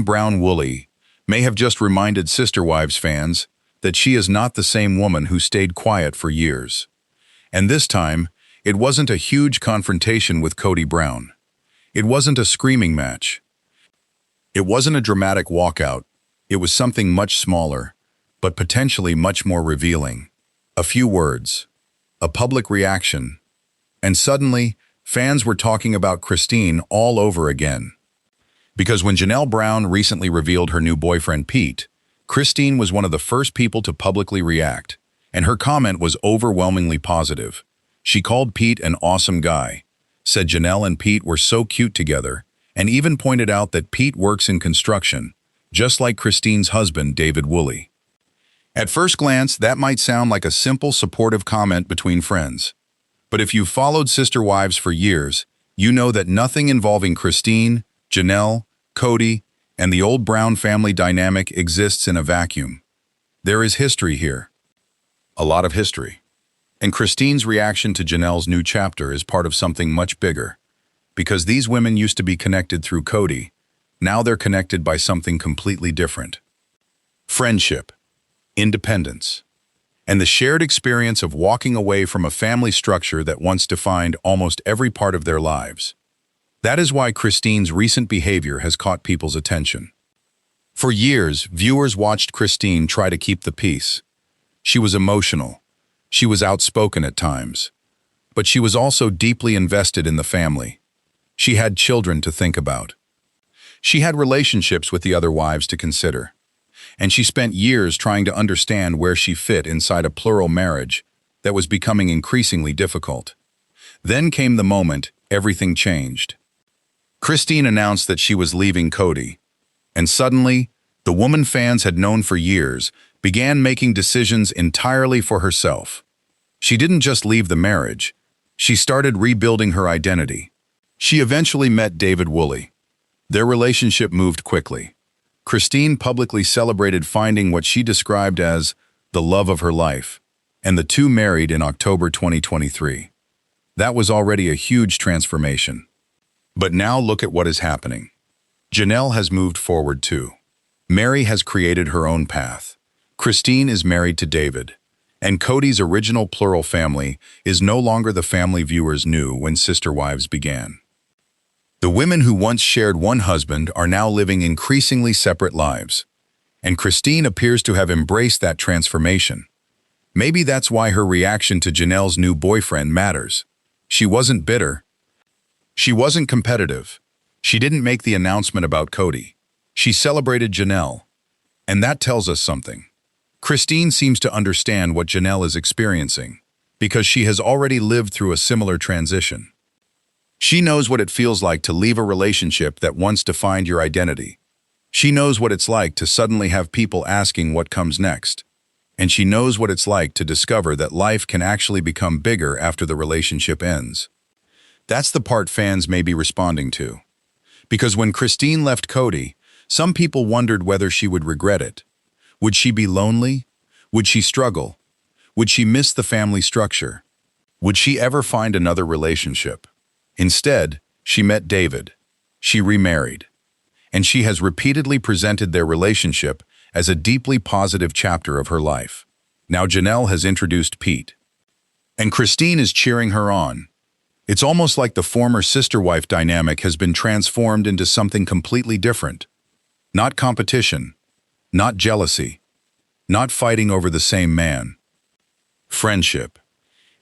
Brown Woolley may have just reminded Sister Wives fans that she is not the same woman who stayed quiet for years. And this time, it wasn't a huge confrontation with Kody Brown. It wasn't a screaming match. It wasn't a dramatic walkout. It was something much smaller, but potentially much more revealing. A few words, a public reaction, and suddenly, fans were talking about Christine all over again. Because when Janelle Brown recently revealed her new boyfriend Pete, Christine was one of the first people to publicly react, and her comment was overwhelmingly positive. She called Pete an awesome guy, said Janelle and Pete were so cute together, and even pointed out that Pete works in construction, just like Christine's husband, David Woolley. At first glance, that might sound like a simple, supportive comment between friends. But if you've followed Sister Wives for years, you know that nothing involving Christine, Janelle, Kody, and the old Brown family dynamic exists in a vacuum. There is history here. A lot of history. And Christine's reaction to Janelle's new chapter is part of something much bigger. Because these women used to be connected through Kody, now they're connected by something completely different. Friendship, independence, and the shared experience of walking away from a family structure that once defined almost every part of their lives. That is why Christine's recent behavior has caught people's attention. For years, viewers watched Christine try to keep the peace. She was emotional. She was outspoken at times. But she was also deeply invested in the family. She had children to think about. She had relationships with the other wives to consider. And she spent years trying to understand where she fit inside a plural marriage that was becoming increasingly difficult. Then came the moment everything changed. Christine announced that she was leaving Kody, and suddenly, the woman fans had known for years began making decisions entirely for herself. She didn't just leave the marriage, she started rebuilding her identity. She eventually met David Woolley. Their relationship moved quickly. Christine publicly celebrated finding what she described as the love of her life, and the two married in October 2023. That was already a huge transformation. But now look at what is happening. Janelle has moved forward too. Mary has created her own path. Christine is married to David. And Kody's original plural family is no longer the family viewers knew when Sister Wives began. The women who once shared one husband are now living increasingly separate lives. And Christine appears to have embraced that transformation. Maybe that's why her reaction to Janelle's new boyfriend matters. She wasn't bitter. She wasn't competitive. She didn't make the announcement about Kody. She celebrated Janelle. And that tells us something. Christine seems to understand what Janelle is experiencing, because she has already lived through a similar transition. She knows what it feels like to leave a relationship that once defined your identity. She knows what it's like to suddenly have people asking what comes next. And she knows what it's like to discover that life can actually become bigger after the relationship ends. That's the part fans may be responding to. Because when Christine left Kody, some people wondered whether she would regret it. Would she be lonely? Would she struggle? Would she miss the family structure? Would she ever find another relationship? Instead, she met David. She remarried. And she has repeatedly presented their relationship as a deeply positive chapter of her life. Now Janelle has introduced Pete. And Christine is cheering her on. It's almost like the former sister-wife dynamic has been transformed into something completely different. Not competition, not jealousy, not fighting over the same man. Friendship.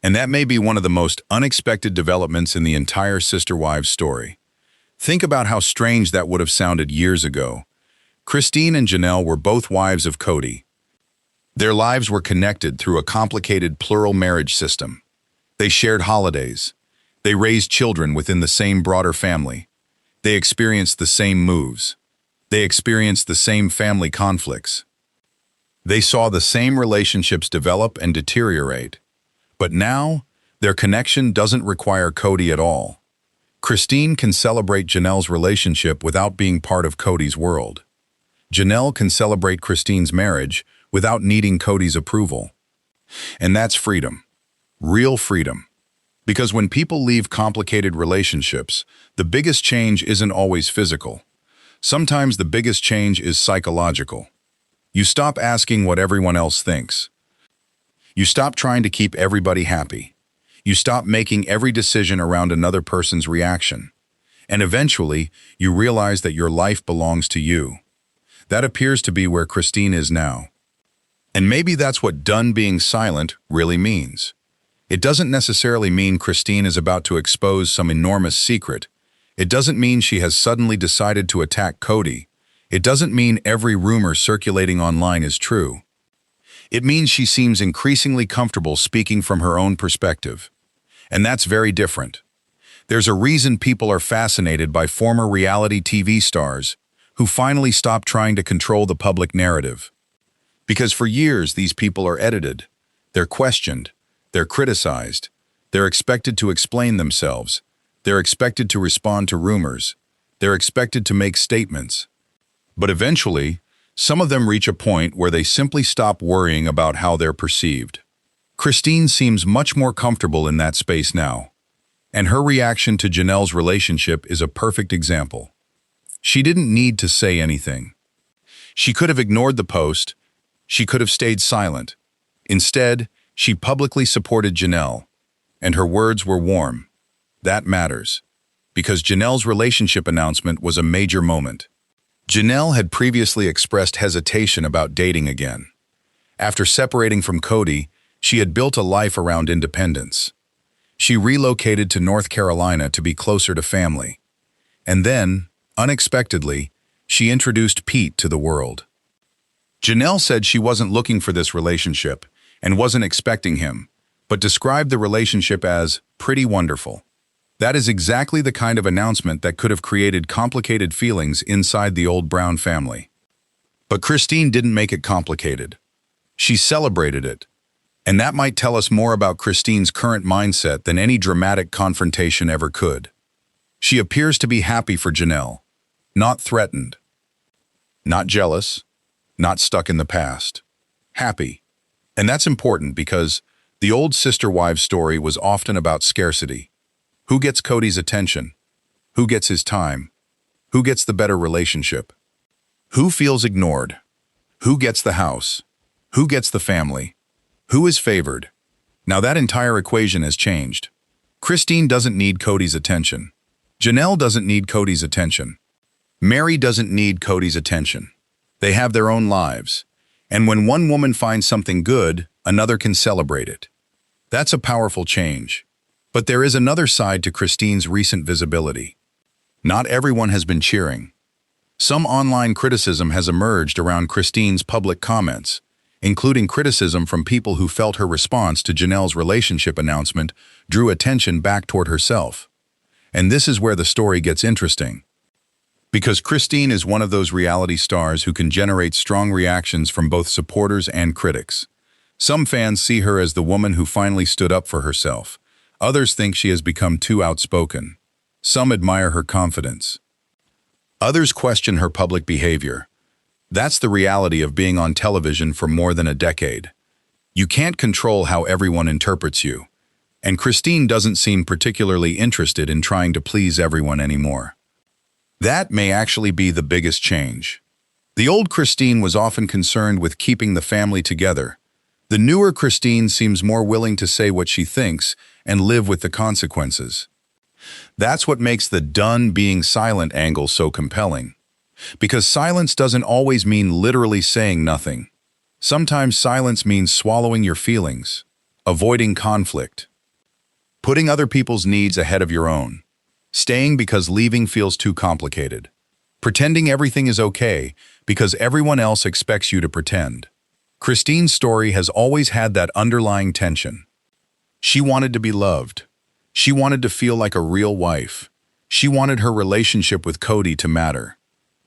And that may be one of the most unexpected developments in the entire Sister Wives story. Think about how strange that would have sounded years ago. Christine and Janelle were both wives of Kody. Their lives were connected through a complicated plural marriage system. They shared holidays. They raised children within the same broader family. They experienced the same moves. They experienced the same family conflicts. They saw the same relationships develop and deteriorate. But now, their connection doesn't require Kody at all. Christine can celebrate Janelle's relationship without being part of Kody's world. Janelle can celebrate Christine's marriage without needing Kody's approval. And that's freedom. Real freedom. Because when people leave complicated relationships, the biggest change isn't always physical. Sometimes the biggest change is psychological. You stop asking what everyone else thinks. You stop trying to keep everybody happy. You stop making every decision around another person's reaction. And eventually, you realize that your life belongs to you. That appears to be where Christine is now. And maybe that's what done being silent really means. It doesn't necessarily mean Christine is about to expose some enormous secret. It doesn't mean she has suddenly decided to attack Kody. It doesn't mean every rumor circulating online is true. It means she seems increasingly comfortable speaking from her own perspective. And that's very different. There's a reason people are fascinated by former reality TV stars who finally stop trying to control the public narrative. Because for years, these people are edited. They're questioned. They're criticized. They're expected to explain themselves. They're expected to respond to rumors. They're expected to make statements. But eventually, some of them reach a point where they simply stop worrying about how they're perceived. Christine seems much more comfortable in that space now. And her reaction to Janelle's relationship is a perfect example. She didn't need to say anything. She could have ignored the post. She could have stayed silent. Instead, she publicly supported Janelle, and her words were warm. That matters, because Janelle's relationship announcement was a major moment. Janelle had previously expressed hesitation about dating again. After separating from Kody, she had built a life around independence. She relocated to North Carolina to be closer to family. And then, unexpectedly, she introduced Pete to the world. Janelle said she wasn't looking for this relationship and wasn't expecting him, but described the relationship as pretty wonderful. That is exactly the kind of announcement that could have created complicated feelings inside the old Brown family. But Christine didn't make it complicated. She celebrated it. And that might tell us more about Christine's current mindset than any dramatic confrontation ever could. She appears to be happy for Janelle, not threatened, not jealous, not stuck in the past. Happy. And that's important because the old sister-wives story was often about scarcity. Who gets Kody's attention? Who gets his time? Who gets the better relationship? Who feels ignored? Who gets the house? Who gets the family? Who is favored? Now that entire equation has changed. Christine doesn't need Kody's attention. Janelle doesn't need Kody's attention. Mary doesn't need Kody's attention. They have their own lives. And when one woman finds something good, another can celebrate it. That's a powerful change. But there is another side to Christine's recent visibility. Not everyone has been cheering. Some online criticism has emerged around Christine's public comments, including criticism from people who felt her response to Janelle's relationship announcement drew attention back toward herself. And this is where the story gets interesting. Because Christine is one of those reality stars who can generate strong reactions from both supporters and critics. Some fans see her as the woman who finally stood up for herself. Others think she has become too outspoken. Some admire her confidence. Others question her public behavior. That's the reality of being on television for more than a decade. You can't control how everyone interprets you. And Christine doesn't seem particularly interested in trying to please everyone anymore. That may actually be the biggest change. The old Christine was often concerned with keeping the family together. The newer Christine seems more willing to say what she thinks and live with the consequences. That's what makes the done being silent angle so compelling. Because silence doesn't always mean literally saying nothing. Sometimes silence means swallowing your feelings, avoiding conflict, putting other people's needs ahead of your own, staying because leaving feels too complicated, pretending everything is okay because everyone else expects you to pretend. Christine's story has always had that underlying tension. She wanted to be loved. She wanted to feel like a real wife. She wanted her relationship with Kody to matter.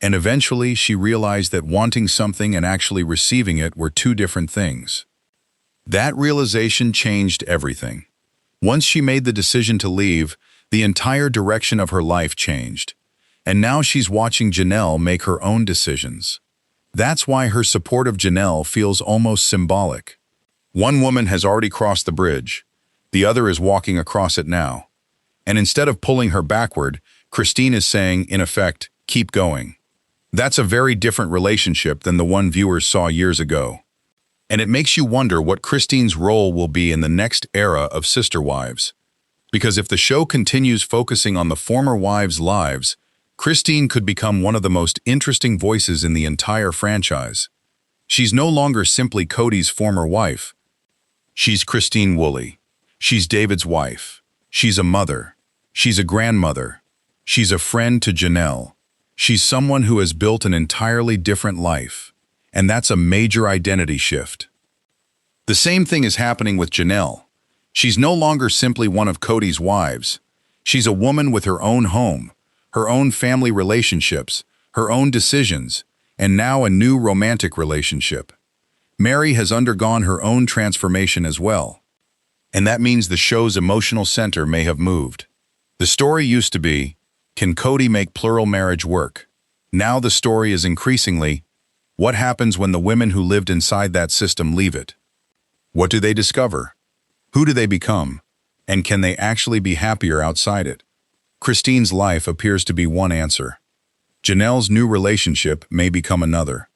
And eventually she realized that wanting something and actually receiving it were two different things. That realization changed everything. Once she made the decision to leave, the entire direction of her life changed. And now she's watching Janelle make her own decisions. That's why her support of Janelle feels almost symbolic. One woman has already crossed the bridge. The other is walking across it now. And instead of pulling her backward, Christine is saying, in effect, keep going. That's a very different relationship than the one viewers saw years ago. And it makes you wonder what Christine's role will be in the next era of Sister Wives. Because if the show continues focusing on the former wives' lives, Christine could become one of the most interesting voices in the entire franchise. She's no longer simply Kody's former wife. She's Christine Woolley. She's David's wife. She's a mother. She's a grandmother. She's a friend to Janelle. She's someone who has built an entirely different life. And that's a major identity shift. The same thing is happening with Janelle. She's no longer simply one of Kody's wives. She's a woman with her own home, her own family relationships, her own decisions, and now a new romantic relationship. Mary has undergone her own transformation as well. And that means the show's emotional center may have moved. The story used to be, can Kody make plural marriage work? Now the story is increasingly, what happens when the women who lived inside that system leave it? What do they discover? Who do they become? And can they actually be happier outside it? Christine's life appears to be one answer. Janelle's new relationship may become another.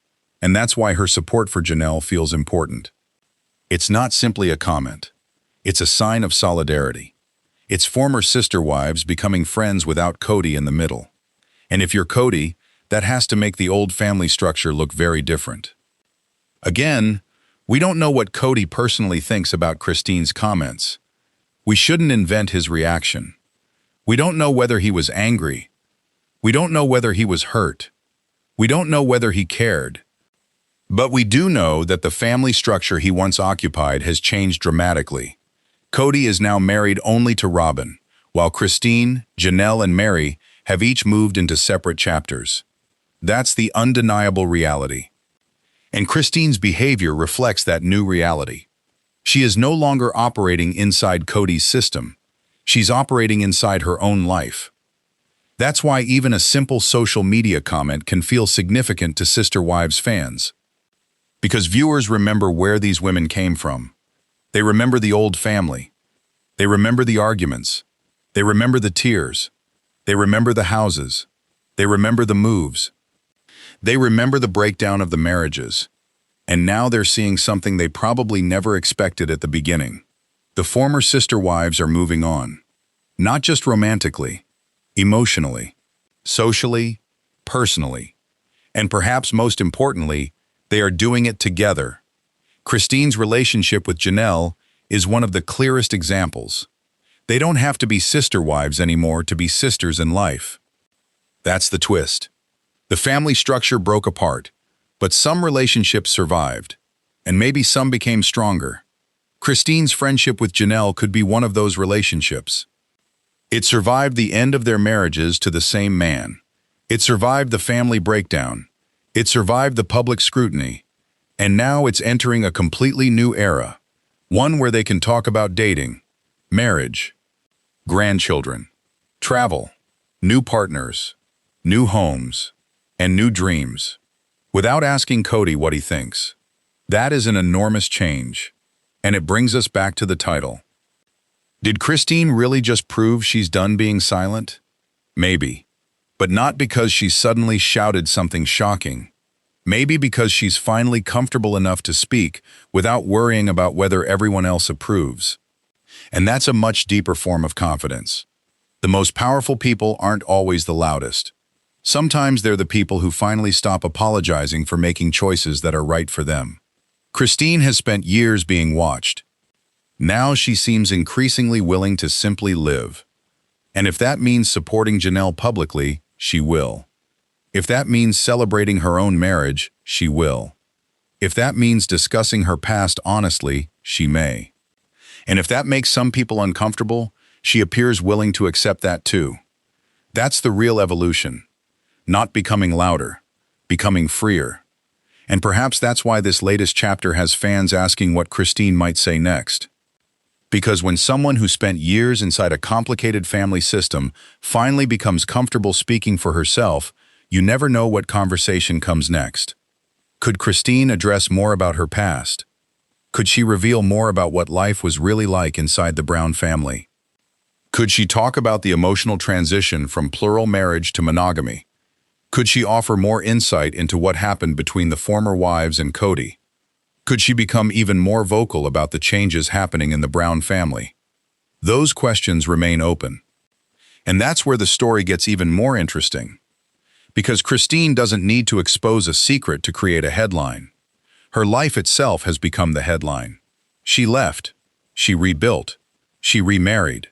And that's why her support for Janelle feels important. It's not simply a comment. It's a sign of solidarity. It's former sister wives becoming friends without Kody in the middle. And if you're Kody, that has to make the old family structure look very different. Again, we don't know what Kody personally thinks about Christine's comments. We shouldn't invent his reaction. We don't know whether he was angry. We don't know whether he was hurt. We don't know whether he cared. But we do know that the family structure he once occupied has changed dramatically. Kody is now married only to Robin, while Christine, Janelle, and Mary have each moved into separate chapters. That's the undeniable reality. And Christine's behavior reflects that new reality. She is no longer operating inside Kody's system. She's operating inside her own life. That's why even a simple social media comment can feel significant to Sister Wives fans. Because viewers remember where these women came from. They remember the old family. They remember the arguments. They remember the tears. They remember the houses. They remember the moves. They remember the breakdown of the marriages. And now they're seeing something they probably never expected at the beginning. The former sister wives are moving on. Not just romantically, emotionally, socially, personally. And perhaps most importantly, they are doing it together. Christine's relationship with Janelle is one of the clearest examples. They don't have to be sister wives anymore to be sisters in life. That's the twist. The family structure broke apart, but some relationships survived, and maybe some became stronger. Christine's friendship with Janelle could be one of those relationships. It survived the end of their marriages to the same man. It survived the family breakdown. It survived the public scrutiny. And now it's entering a completely new era, one where they can talk about dating, marriage, grandchildren, travel, new partners, new homes, and new dreams, without asking Kody what he thinks. That is an enormous change, and it brings us back to the title. Did Christine really just prove she's done being silent? Maybe, but not because she suddenly shouted something shocking. Maybe because she's finally comfortable enough to speak without worrying about whether everyone else approves. And that's a much deeper form of confidence. The most powerful people aren't always the loudest. Sometimes they're the people who finally stop apologizing for making choices that are right for them. Christine has spent years being watched. Now she seems increasingly willing to simply live. And if that means supporting Janelle publicly, she will. If that means celebrating her own marriage, she will. If that means discussing her past honestly, she may. And if that makes some people uncomfortable, she appears willing to accept that too. That's the real evolution. Not becoming louder, becoming freer. And perhaps that's why this latest chapter has fans asking what Christine might say next. Because when someone who spent years inside a complicated family system finally becomes comfortable speaking for herself, you never know what conversation comes next. Could Christine address more about her past? Could she reveal more about what life was really like inside the Brown family? Could she talk about the emotional transition from plural marriage to monogamy? Could she offer more insight into what happened between the former wives and Kody? Could she become even more vocal about the changes happening in the Brown family? Those questions remain open. And that's where the story gets even more interesting. Because Christine doesn't need to expose a secret to create a headline. Her life itself has become the headline. She left. She rebuilt. She remarried.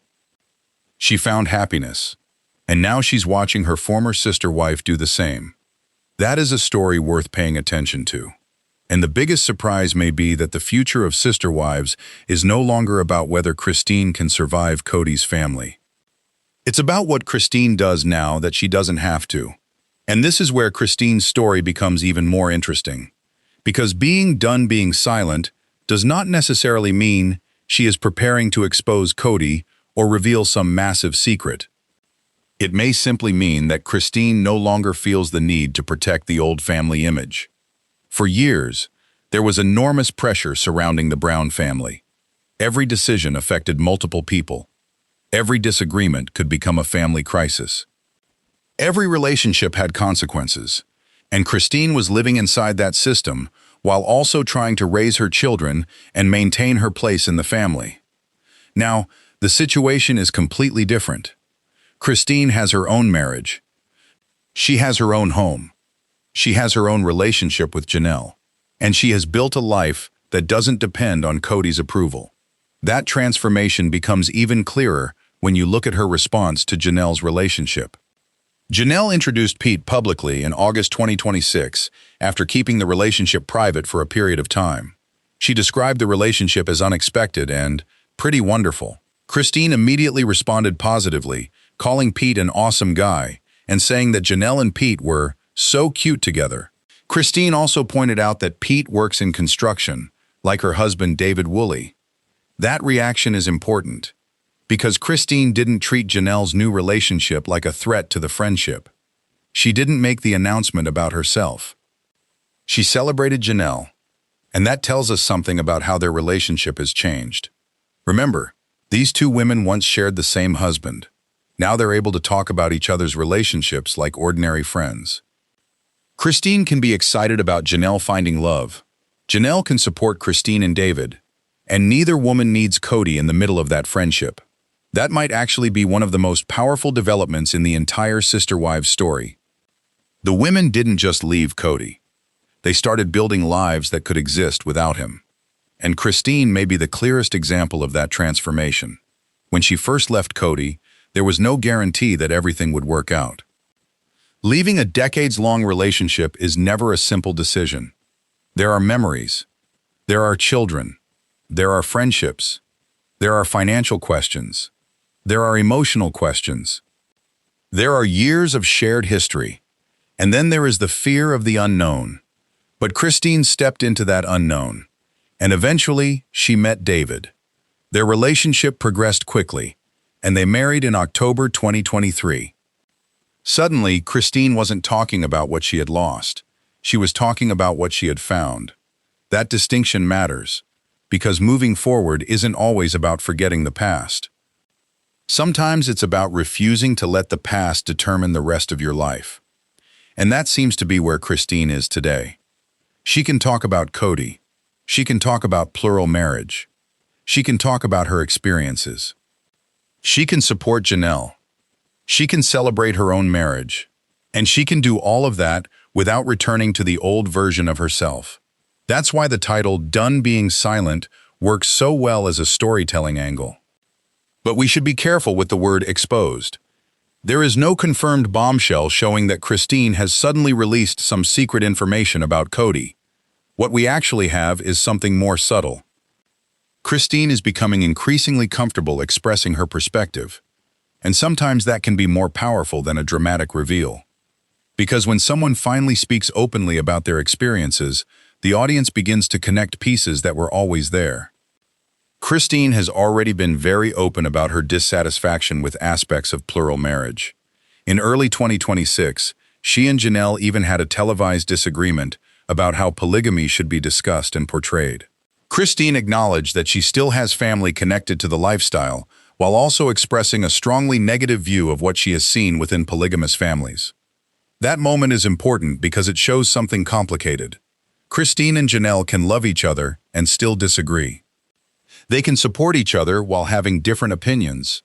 She found happiness. And now she's watching her former sister wife do the same. That is a story worth paying attention to. And the biggest surprise may be that the future of sister wives is no longer about whether Christine can survive Kody's family. It's about what Christine does now that she doesn't have to. And this is where Christine's story becomes even more interesting. Because being done being silent does not necessarily mean she is preparing to expose Kody or reveal some massive secret. It may simply mean that Christine no longer feels the need to protect the old family image. For years, there was enormous pressure surrounding the Brown family. Every decision affected multiple people. Every disagreement could become a family crisis. Every relationship had consequences, and Christine was living inside that system while also trying to raise her children and maintain her place in the family. Now, the situation is completely different. Christine has her own marriage. She has her own home. She has her own relationship with Janelle. And she has built a life that doesn't depend on Kody's approval. That transformation becomes even clearer when you look at her response to Janelle's relationship. Janelle introduced Pete publicly in August 2026 after keeping the relationship private for a period of time. She described the relationship as unexpected and pretty wonderful. Christine immediately responded positively, calling Pete an awesome guy and saying that Janelle and Pete were so cute together. Christine also pointed out that Pete works in construction, like her husband David Woolley. That reaction is important, because Christine didn't treat Janelle's new relationship like a threat to the friendship. She didn't make the announcement about herself. She celebrated Janelle, and that tells us something about how their relationship has changed. Remember, these two women once shared the same husband. Now they're able to talk about each other's relationships like ordinary friends. Christine can be excited about Janelle finding love. Janelle can support Christine and David, and neither woman needs Kody in the middle of that friendship. That might actually be one of the most powerful developments in the entire Sister Wives story. The women didn't just leave Kody. They started building lives that could exist without him. And Christine may be the clearest example of that transformation. When she first left Kody, there was no guarantee that everything would work out. Leaving a decades-long relationship is never a simple decision. There are memories. There are children. There are friendships. There are financial questions. There are emotional questions. There are years of shared history. And then there is the fear of the unknown. But Christine stepped into that unknown. And eventually, she met David. Their relationship progressed quickly, and they married in October 2023. Suddenly, Christine wasn't talking about what she had lost. She was talking about what she had found. That distinction matters, because moving forward isn't always about forgetting the past. Sometimes it's about refusing to let the past determine the rest of your life. And that seems to be where Christine is today. She can talk about Kody. She can talk about plural marriage. She can talk about her experiences. She can support Janelle. She can celebrate her own marriage. And she can do all of that without returning to the old version of herself. That's why the title "Done Being Silent" works so well as a storytelling angle. But we should be careful with the word exposed. There is no confirmed bombshell showing that Christine has suddenly released some secret information about Kody. What we actually have is something more subtle. Christine is becoming increasingly comfortable expressing her perspective, and sometimes that can be more powerful than a dramatic reveal. Because when someone finally speaks openly about their experiences, the audience begins to connect pieces that were always there. Christine has already been very open about her dissatisfaction with aspects of plural marriage. In early 2026, she and Janelle even had a televised disagreement about how polygamy should be discussed and portrayed. Christine acknowledged that she still has family connected to the lifestyle, while also expressing a strongly negative view of what she has seen within polygamous families. That moment is important because it shows something complicated. Christine and Janelle can love each other and still disagree. They can support each other while having different opinions,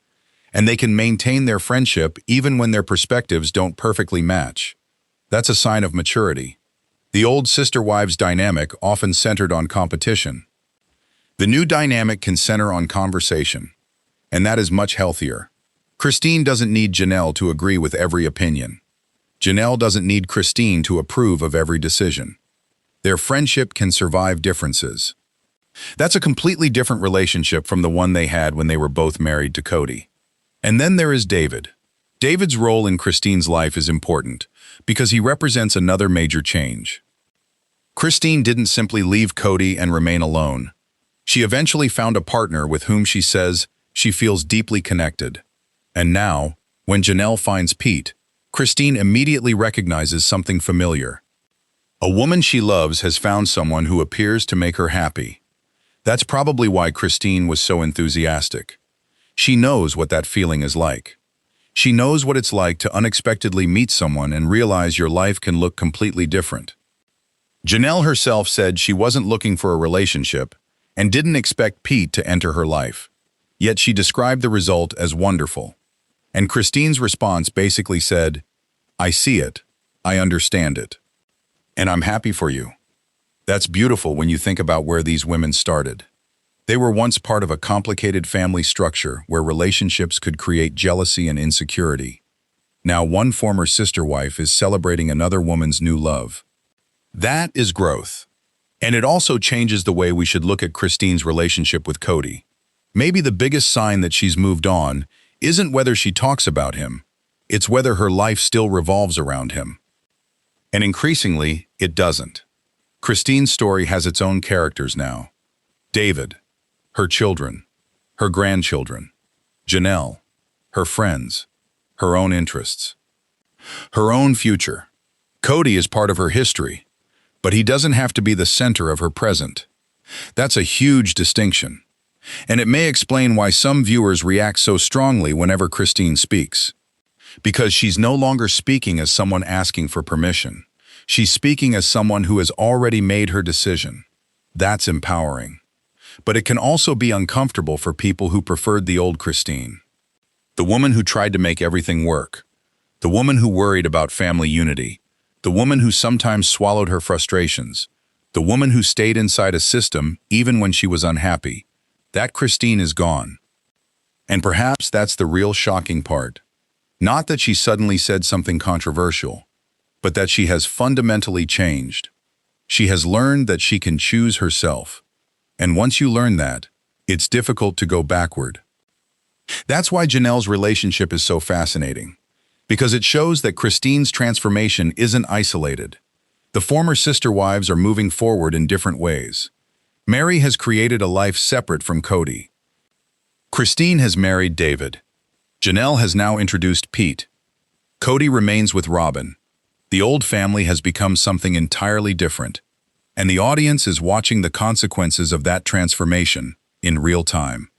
and they can maintain their friendship even when their perspectives don't perfectly match. That's a sign of maturity. The old sister-wives dynamic often centered on competition. The new dynamic can center on conversation, and that is much healthier. Christine doesn't need Janelle to agree with every opinion. Janelle doesn't need Christine to approve of every decision. Their friendship can survive differences. That's a completely different relationship from the one they had when they were both married to Kody. And then there is David. David's role in Christine's life is important because he represents another major change. Christine didn't simply leave Kody and remain alone. She eventually found a partner with whom she says she feels deeply connected. And now, when Janelle finds Pete, Christine immediately recognizes something familiar. A woman she loves has found someone who appears to make her happy. That's probably why Christine was so enthusiastic. She knows what that feeling is like. She knows what it's like to unexpectedly meet someone and realize your life can look completely different. Janelle herself said she wasn't looking for a relationship and didn't expect Pete to enter her life. Yet she described the result as wonderful. And Christine's response basically said, "I see it, I understand it, and I'm happy for you." That's beautiful when you think about where these women started. They were once part of a complicated family structure where relationships could create jealousy and insecurity. Now one former sister wife is celebrating another woman's new love. That is growth. And it also changes the way we should look at Christine's relationship with Kody. Maybe the biggest sign that she's moved on isn't whether she talks about him, it's whether her life still revolves around him. And increasingly, it doesn't. Christine's story has its own characters now. David, her children, her grandchildren, Janelle, her friends, her own interests, her own future. Kody is part of her history, but he doesn't have to be the center of her present. That's a huge distinction, and it may explain why some viewers react so strongly whenever Christine speaks. Because she's no longer speaking as someone asking for permission. She's speaking as someone who has already made her decision. That's empowering. But it can also be uncomfortable for people who preferred the old Christine. The woman who tried to make everything work. The woman who worried about family unity. The woman who sometimes swallowed her frustrations. The woman who stayed inside a system even when she was unhappy. That Christine is gone. And perhaps that's the real shocking part. Not that she suddenly said something controversial, but that she has fundamentally changed. She has learned that she can choose herself. And once you learn that, it's difficult to go backward. That's why Janelle's relationship is so fascinating, because it shows that Christine's transformation isn't isolated. The former sister wives are moving forward in different ways. Mary has created a life separate from Kody. Christine has married David. Janelle has now introduced Pete. Kody remains with Robin. The old family has become something entirely different, and the audience is watching the consequences of that transformation in real time.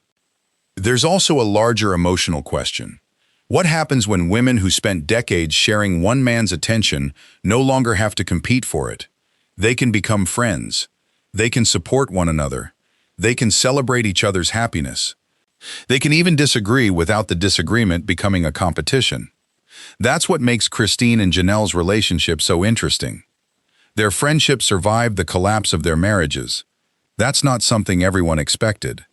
There's also a larger emotional question. What happens when women who spent decades sharing one man's attention no longer have to compete for it? They can become friends. They can support one another. They can celebrate each other's happiness. They can even disagree without the disagreement becoming a competition. That's what makes Christine and Janelle's relationship so interesting. Their friendship survived the collapse of their marriages. That's not something everyone expected.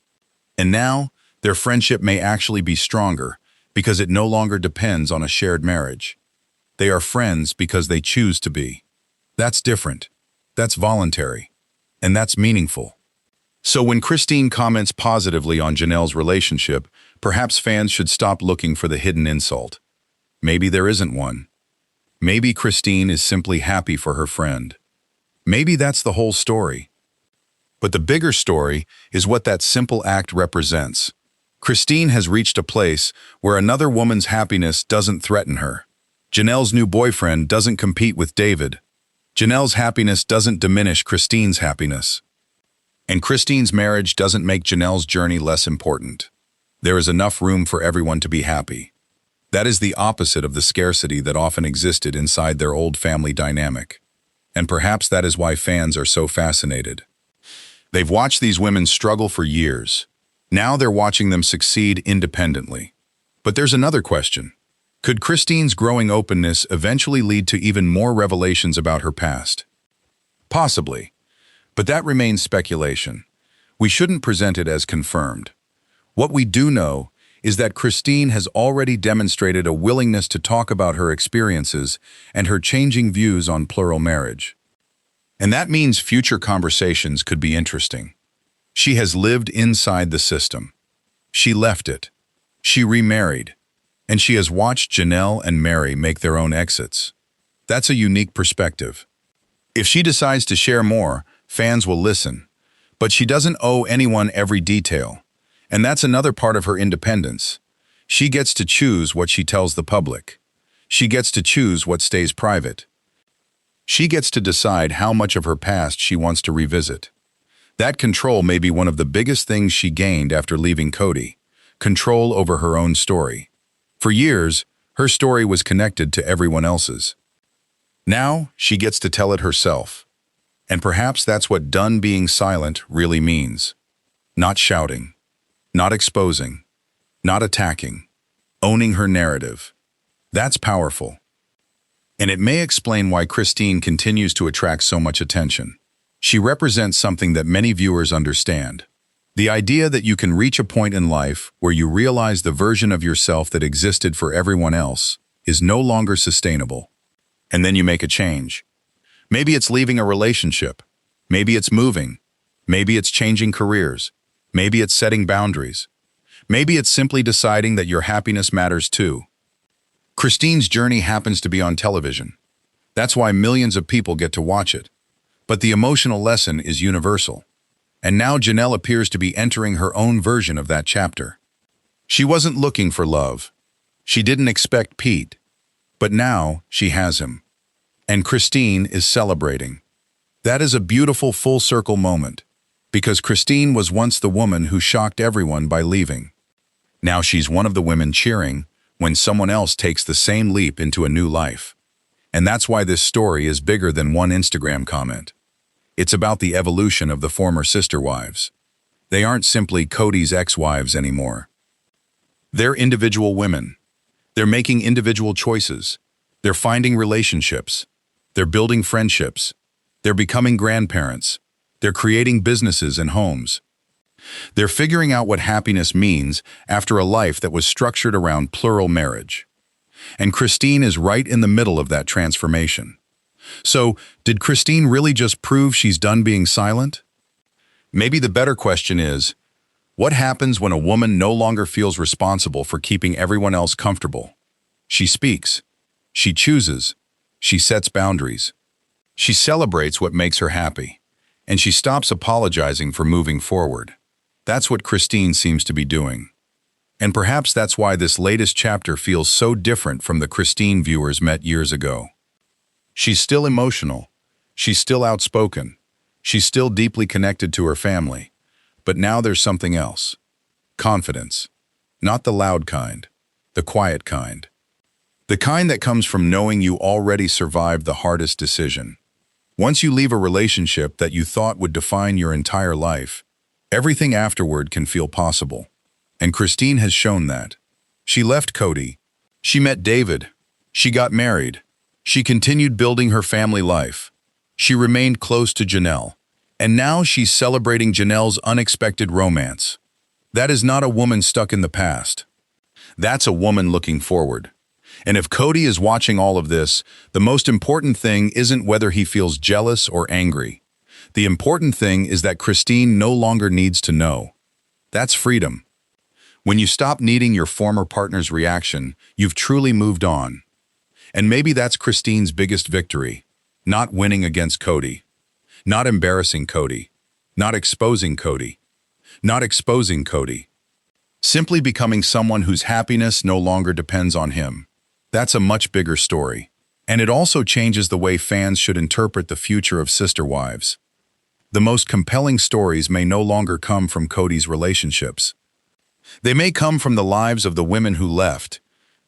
And now, their friendship may actually be stronger because it no longer depends on a shared marriage. They are friends because they choose to be. That's different. That's voluntary. And that's meaningful. So when Christine comments positively on Janelle's relationship, perhaps fans should stop looking for the hidden insult. Maybe there isn't one. Maybe Christine is simply happy for her friend. Maybe that's the whole story. But the bigger story is what that simple act represents. Christine has reached a place where another woman's happiness doesn't threaten her. Janelle's new boyfriend doesn't compete with David. Janelle's happiness doesn't diminish Christine's happiness. And Christine's marriage doesn't make Janelle's journey less important. There is enough room for everyone to be happy. That is the opposite of the scarcity that often existed inside their old family dynamic. And perhaps that is why fans are so fascinated. They've watched these women struggle for years. Now they're watching them succeed independently. But there's another question. Could Christine's growing openness eventually lead to even more revelations about her past? Possibly. But that remains speculation. We shouldn't present it as confirmed. What we do know is that Christine has already demonstrated a willingness to talk about her experiences and her changing views on plural marriage. And that means future conversations could be interesting. She has lived inside the system. She left it. She remarried. And she has watched Janelle and Mary make their own exits. That's a unique perspective. If she decides to share more, fans will listen. But she doesn't owe anyone every detail. And that's another part of her independence. She gets to choose what she tells the public. She gets to choose what stays private. She gets to decide how much of her past she wants to revisit. That control may be one of the biggest things she gained after leaving Kody. Control over her own story. For years, her story was connected to everyone else's. Now, she gets to tell it herself. And perhaps that's what done being silent really means. Not shouting. Not exposing, not attacking, owning her narrative. That's powerful. And it may explain why Christine continues to attract so much attention. She represents something that many viewers understand. The idea that you can reach a point in life where you realize the version of yourself that existed for everyone else is no longer sustainable. And then you make a change. Maybe it's leaving a relationship. Maybe it's moving. Maybe it's changing careers. Maybe it's setting boundaries. Maybe it's simply deciding that your happiness matters too. Christine's journey happens to be on television. That's why millions of people get to watch it. But the emotional lesson is universal. And now Janelle appears to be entering her own version of that chapter. She wasn't looking for love. She didn't expect Pete. But now she has him. And Christine is celebrating. That is a beautiful full-circle moment. Because Christine was once the woman who shocked everyone by leaving. Now she's one of the women cheering when someone else takes the same leap into a new life. And that's why this story is bigger than one Instagram comment. It's about the evolution of the former sister wives. They aren't simply Kody's ex-wives anymore. They're individual women. They're making individual choices. They're finding relationships. They're building friendships. They're becoming grandparents. They're creating businesses and homes. They're figuring out what happiness means after a life that was structured around plural marriage. And Christine is right in the middle of that transformation. So, did Christine really just prove she's done being silent? Maybe the better question is, what happens when a woman no longer feels responsible for keeping everyone else comfortable? She speaks. She chooses. She sets boundaries. She celebrates what makes her happy. And she stops apologizing for moving forward. That's what Christine seems to be doing. And perhaps that's why this latest chapter feels so different from the Christine viewers met years ago. She's still emotional. She's still outspoken. She's still deeply connected to her family. But now there's something else. Confidence. Not the loud kind. The quiet kind. The kind that comes from knowing you already survived the hardest decision. Once you leave a relationship that you thought would define your entire life, everything afterward can feel possible. And Christine has shown that. She left Kody. She met David. She got married. She continued building her family life. She remained close to Janelle. And now she's celebrating Janelle's unexpected romance. That is not a woman stuck in the past. That's a woman looking forward. And if Kody is watching all of this, the most important thing isn't whether he feels jealous or angry. The important thing is that Christine no longer needs to know. That's freedom. When you stop needing your former partner's reaction, you've truly moved on. And maybe that's Christine's biggest victory. Not winning against Kody. Not embarrassing Kody. Not exposing Kody. Not exposing Kody. Simply becoming someone whose happiness no longer depends on him. That's a much bigger story. And it also changes the way fans should interpret the future of sister wives. The most compelling stories may no longer come from Kody's relationships. They may come from the lives of the women who left,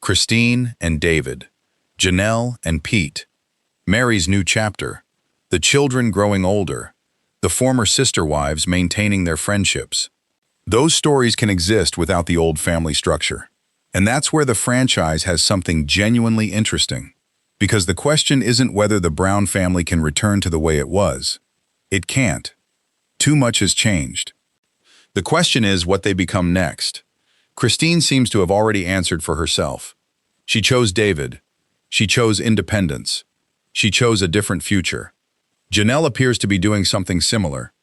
Christine and David, Janelle and Pete, Mary's new chapter, the children growing older, the former sister wives maintaining their friendships. Those stories can exist without the old family structure. And that's where the franchise has something genuinely interesting. Because the question isn't whether the Brown family can return to the way it was. It can't. Too much has changed. The question is what they become next. Christine seems to have already answered for herself. She chose David. She chose independence. She chose a different future. Janelle appears to be doing something similar.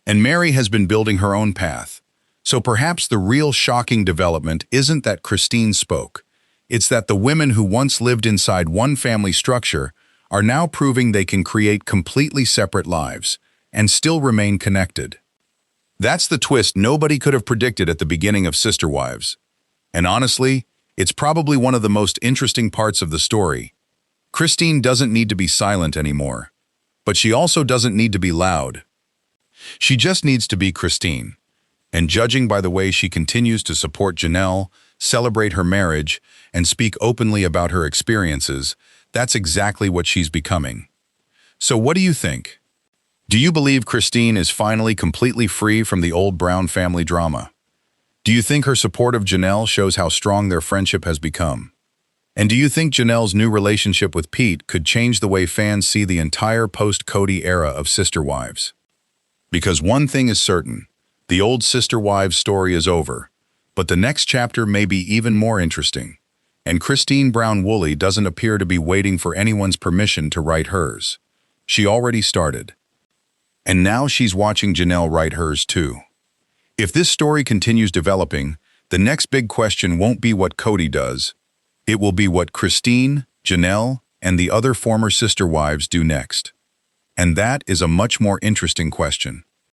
And Mary has been building her own path. So perhaps the real shocking development isn't that Christine spoke. It's that the women who once lived inside one family structure are now proving they can create completely separate lives and still remain connected. That's the twist nobody could have predicted at the beginning of Sister Wives. And honestly, it's probably one of the most interesting parts of the story. Christine doesn't need to be silent anymore, but she also doesn't need to be loud. She just needs to be Christine. And judging by the way she continues to support Janelle, celebrate her marriage, and speak openly about her experiences, that's exactly what she's becoming. So what do you think? Do you believe Christine is finally completely free from the old Brown family drama? Do you think her support of Janelle shows how strong their friendship has become? And do you think Janelle's new relationship with Pete could change the way fans see the entire post-Kody era of Sister Wives? Because one thing is certain, the old Sister Wives story is over, but the next chapter may be even more interesting. And Christine Brown Woolley doesn't appear to be waiting for anyone's permission to write hers. She already started. And now she's watching Janelle write hers too. If this story continues developing, the next big question won't be what Kody does. It will be what Christine, Janelle, and the other former sister wives do next. And that is a much more interesting question.